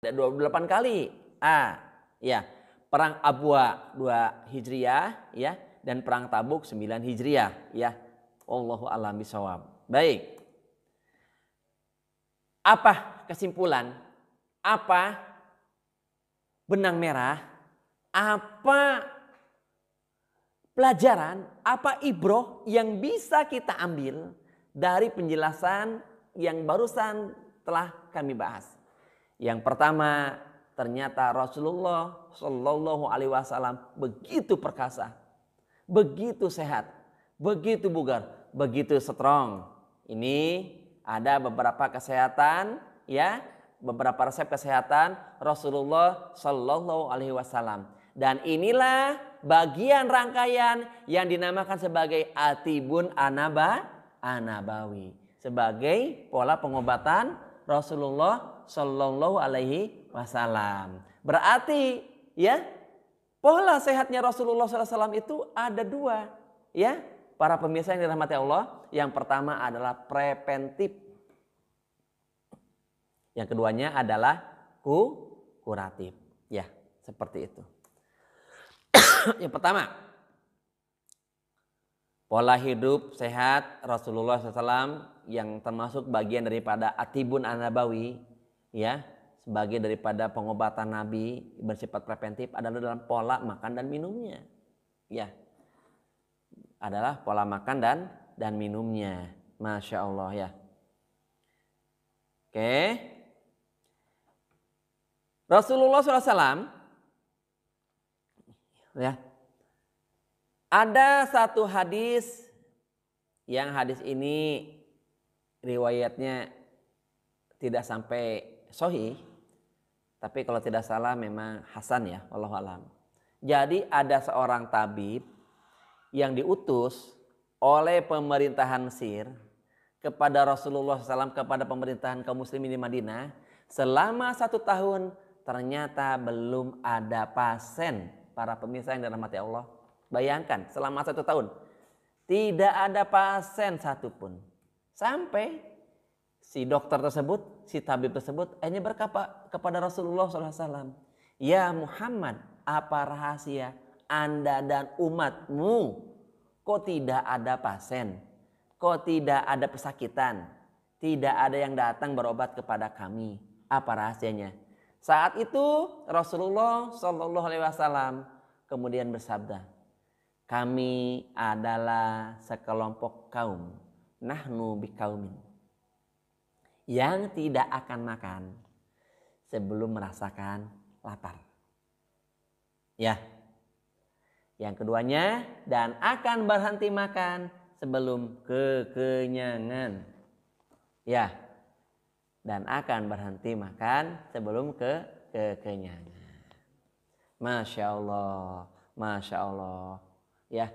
28 kali. Ya. Perang Abwa 2 Hijriah ya, dan perang Tabuk 9 Hijriah ya. Wallahu a'lam bishawab. Baik. Apa kesimpulan? Apa benang merah? Apa pelajaran? Apa ibroh yang bisa kita ambil dari penjelasan yang barusan telah kami bahas? Yang pertama, ternyata Rasulullah Shallallahu Alaihi Wasallam begitu perkasa, begitu sehat, begitu bugar, begitu strong. Ini ada beberapa kesehatan, ya, beberapa resep kesehatan Rasulullah Shallallahu Alaihi Wasallam. Dan inilah bagian rangkaian yang dinamakan sebagai Atibun Anabawi, sebagai pola pengobatan Rasulullah Shallallahu Alaihi Wasallam. Berarti ya, pola sehatnya Rasulullah SAW itu ada dua ya, para pemirsa yang dirahmati Allah. Yang pertama adalah preventif, yang keduanya adalah kuratif ya, seperti itu. Yang pertama, pola hidup sehat Rasulullah SAW yang termasuk bagian daripada Atibun Anabawi ya, sebagai daripada pengobatan Nabi bersifat preventif adalah dalam pola makan dan minumnya ya, adalah pola makan dan minumnya. Masya Allah ya. Oke, Rasulullah SAW ya, ada satu hadis yang hadis ini riwayatnya tidak sampai sahih, tapi kalau tidak salah memang hasan ya, wallahu alam. Jadi ada seorang tabib yang diutus oleh pemerintahan Mesir kepada Rasulullah SAW, kepada pemerintahan kaum muslimin di Madinah selama 1 tahun. Ternyata belum ada pasien. Para pemirsa yang dirahmati Allah, bayangkan selama 1 tahun tidak ada pasien satupun. Sampai si dokter tersebut, si tabib tersebut hanya berkata kepada Rasulullah SAW, "Ya Muhammad, apa rahasia Anda dan umatmu? Kok tidak ada pasien? Kok tidak ada pesakitan? Tidak ada yang datang berobat kepada kami. Apa rahasianya?" Saat itu Rasulullah Shallallahu Alaihi Wasallam kemudian bersabda, "Kami adalah sekelompok kaum, nahnu bikaumin, yang tidak akan makan sebelum merasakan lapar." Ya. Yang keduanya, dan akan berhenti makan sebelum kekenyangan. Ya. Dan akan berhenti makan sebelum kekenyangan. Masya Allah, Masya Allah. Ya,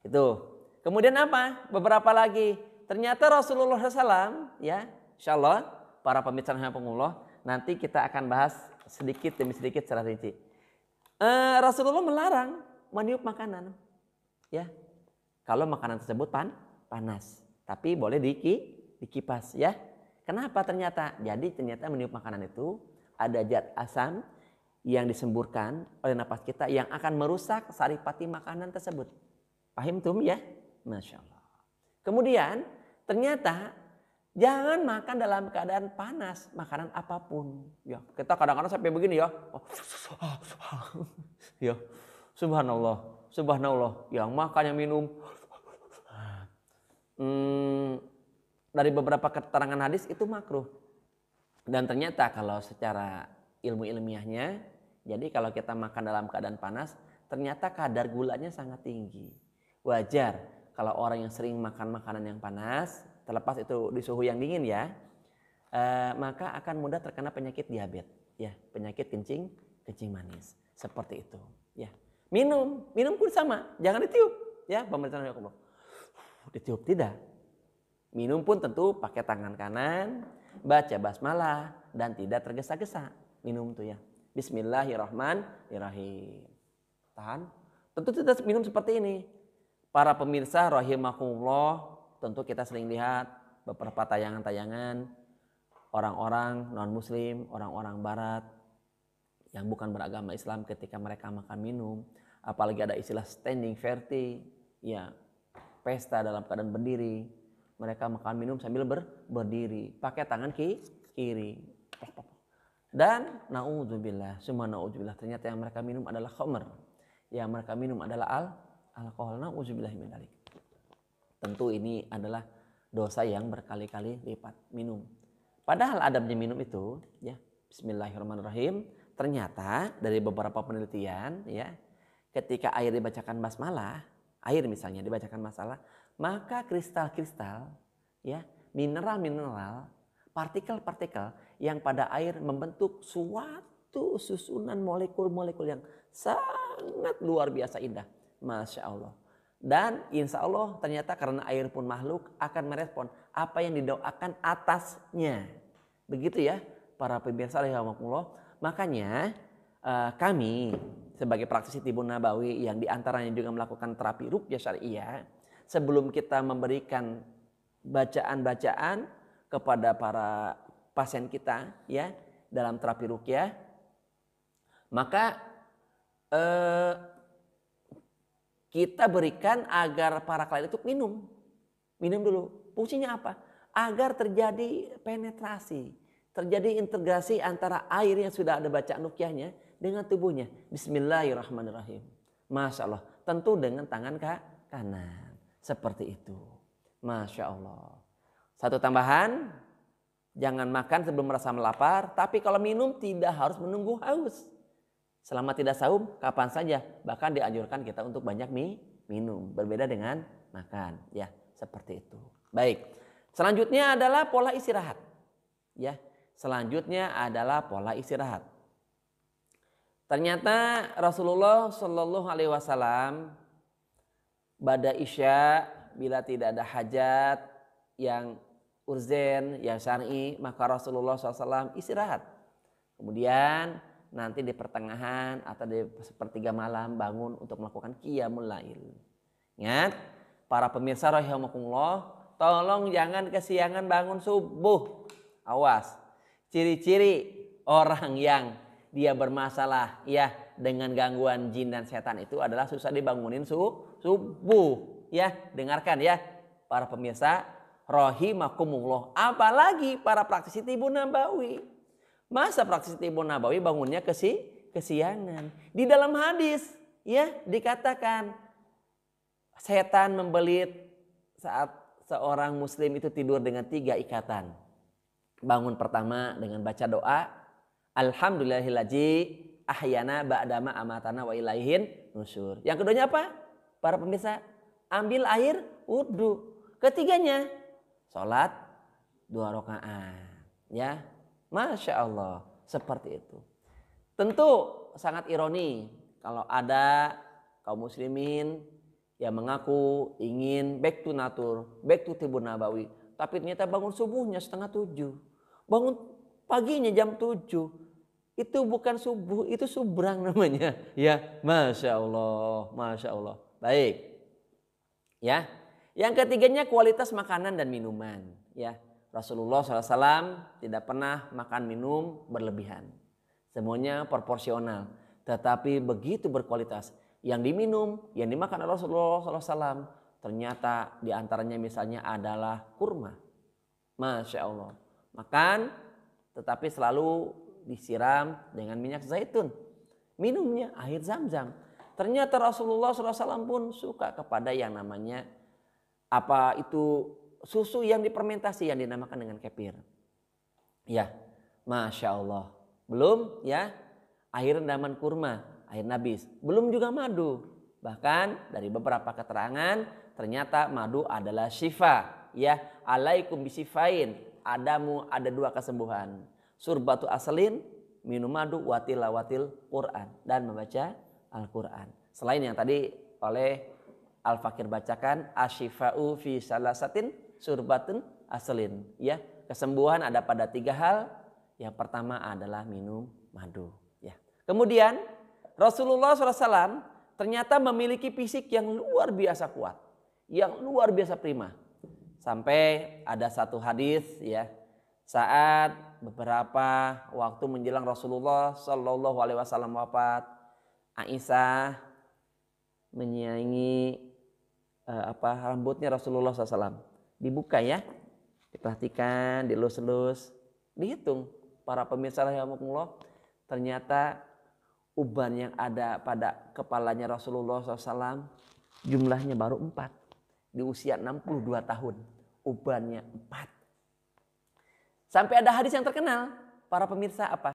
itu. Kemudian apa? Beberapa lagi. Ternyata Rasulullah SAW, ya, insya Allah, para pemirsa rahimahumullah, nanti kita akan bahas sedikit demi sedikit secara rinci. Rasulullah melarang meniup makanan, ya. Kalau makanan tersebut panas, tapi boleh dikipas, ya. Kenapa ternyata? Jadi ternyata meniup makanan itu ada zat asam yang disemburkan oleh napas kita yang akan merusak saripati makanan tersebut. Paham tuh ya? Masya Allah. Kemudian ternyata jangan makan dalam keadaan panas makanan apapun. Ya, kita kadang-kadang sampai begini ya. Ya, subhanallah, subhanallah. Yang makan yang minum. Dari beberapa keterangan hadis itu makruh. Dan ternyata kalau secara ilmu ilmiahnya, jadi kalau kita makan dalam keadaan panas, ternyata kadar gulanya sangat tinggi. Wajar kalau orang yang sering makan makanan yang panas, terlepas itu di suhu yang dingin ya, maka akan mudah terkena penyakit diabetes, ya, penyakit kencing manis, seperti itu. Ya, minum pun sama, jangan ditiup, ya, pemerintahan Allah. Ditiup tidak. Minum pun tentu pakai tangan kanan, baca basmalah dan tidak tergesa-gesa. Minum tuh ya. Bismillahirrahmanirrahim. Tahan. Tentu tidak minum seperti ini. Para pemirsa rahimakumullah, tentu kita sering lihat beberapa tayangan-tayangan orang-orang non-muslim, orang-orang barat yang bukan beragama Islam ketika mereka makan minum, apalagi ada istilah standing verti, ya pesta dalam keadaan berdiri, mereka makan minum sambil berdiri, pakai tangan kiri. Dan naudzubillah, summa naudzubillah, ternyata yang mereka minum adalah khamr, yang mereka minum adalah alkohol. Naudzubillah min dzalik. Tentu ini adalah dosa yang berkali-kali lipat minum. Padahal adabnya minum itu, ya Bismillahirrahmanirrahim. Ternyata dari beberapa penelitian, ya ketika air dibacakan basmalah, air misalnya dibacakan basmalah, maka kristal-kristal, ya mineral-mineral, partikel-partikel yang pada air membentuk suatu susunan molekul-molekul yang sangat luar biasa indah. Masya Allah. Dan insya Allah ternyata karena air pun makhluk akan merespon apa yang didoakan atasnya. Begitu ya para pemirsa rahimakumullah. Makanya kami sebagai praktisi Tibun Nabawi yang diantaranya juga melakukan terapi ruqyah syariah. Sebelum kita memberikan bacaan-bacaan kepada para pasien kita ya dalam terapi ruqyah, maka kita berikan agar para klien itu minum dulu. Fungsinya apa? Agar terjadi penetrasi, terjadi integrasi antara air yang sudah ada bacaan ruqyahnya dengan tubuhnya. Bismillahirrahmanirrahim. Masya Allah. Tentu dengan tangan kanan. Seperti itu. Masya Allah. Satu tambahan. Jangan makan sebelum merasa lapar. Tapi kalau minum tidak harus menunggu haus. Selama tidak saum, kapan saja. Bahkan dianjurkan kita untuk banyak minum. Berbeda dengan makan. Ya, seperti itu. Baik. Selanjutnya adalah pola istirahat. Ya, selanjutnya adalah pola istirahat. Ternyata Rasulullah Shallallahu Alaihi Wasallam bada isya bila tidak ada hajat yang urgen, yang syar'i, maka Rasulullah SAW istirahat. Kemudian nanti di pertengahan atau di sepertiga malam bangun untuk melakukan qiyamul lail. Ingat, para pemirsa rahimakumullah, tolong jangan kesiangan bangun subuh. Awas, ciri-ciri orang yang dia bermasalah ya dengan gangguan jin dan setan itu adalah susah dibangunin subuh. Ya, dengarkan ya para pemirsa rahimakumullah. Apalagi para praktisi Tibun Nabawi. Masa praktisi Tibun Nabawi bangunnya kesiangan. Di dalam hadis ya dikatakan setan membelit saat seorang muslim itu tidur dengan 3 ikatan. Bangun pertama dengan baca doa, alhamdulillahillazi ahyana ba'dama amatana wa ilaihin nusyur. Yang keduanya apa? Para pemirsa, ambil air wudu. Ketiganya salat 2 rakaat. Ya, Masya Allah, seperti itu. Tentu sangat ironi kalau ada kaum muslimin yang mengaku ingin back to nature, back to Tibun Nabawi, tapi ternyata bangun subuhnya 6:30. Bangun paginya jam 7. Itu bukan subuh, itu subrang namanya. Ya, Masya Allah, Masya Allah. Baik. Ya, yang ketiganya kualitas makanan dan minuman. Ya, Rasulullah SAW tidak pernah makan minum berlebihan. Semuanya proporsional, tetapi begitu berkualitas. Yang diminum, yang dimakan oleh Rasulullah SAW, ternyata diantaranya misalnya adalah kurma. Masya Allah. Makan, tetapi selalu disiram dengan minyak zaitun. Minumnya air zam-zam. Ternyata Rasulullah SAW pun suka kepada yang namanya apa itu susu yang difermentasi yang dinamakan dengan kefir. Ya, Masya Allah. Belum ya air rendaman kurma, air nabis. Belum juga madu. Bahkan dari beberapa keterangan ternyata madu adalah syifa. Ya, alaikum bisifain. Adamu ada 2 kesembuhan. Surbatu aslin, minum madu, watilawatil Quran, dan membaca Al-Quran. Selain yang tadi oleh Al-Fakir bacakan, asyifa'u fi salasatin surbatun aslin. Ya, kesembuhan ada pada 3 hal. Yang pertama adalah minum madu. Ya. Kemudian Rasulullah SAW ternyata memiliki fisik yang luar biasa kuat, yang luar biasa prima. Sampai ada satu hadis ya Saat beberapa waktu menjelang Rasulullah Shallallahu Alaihi Wasallam wafat, Aisyah menyayangi rambutnya Rasulullah SAW. Dibuka ya, diperhatikan, dilus-lus, dihitung. Para pemirsa rahimakumullah, ternyata uban yang ada pada kepalanya Rasulullah SAW jumlahnya baru 4. Di usia 62 tahun, ubannya 4. Sampai ada hadis yang terkenal, para pemirsa apa?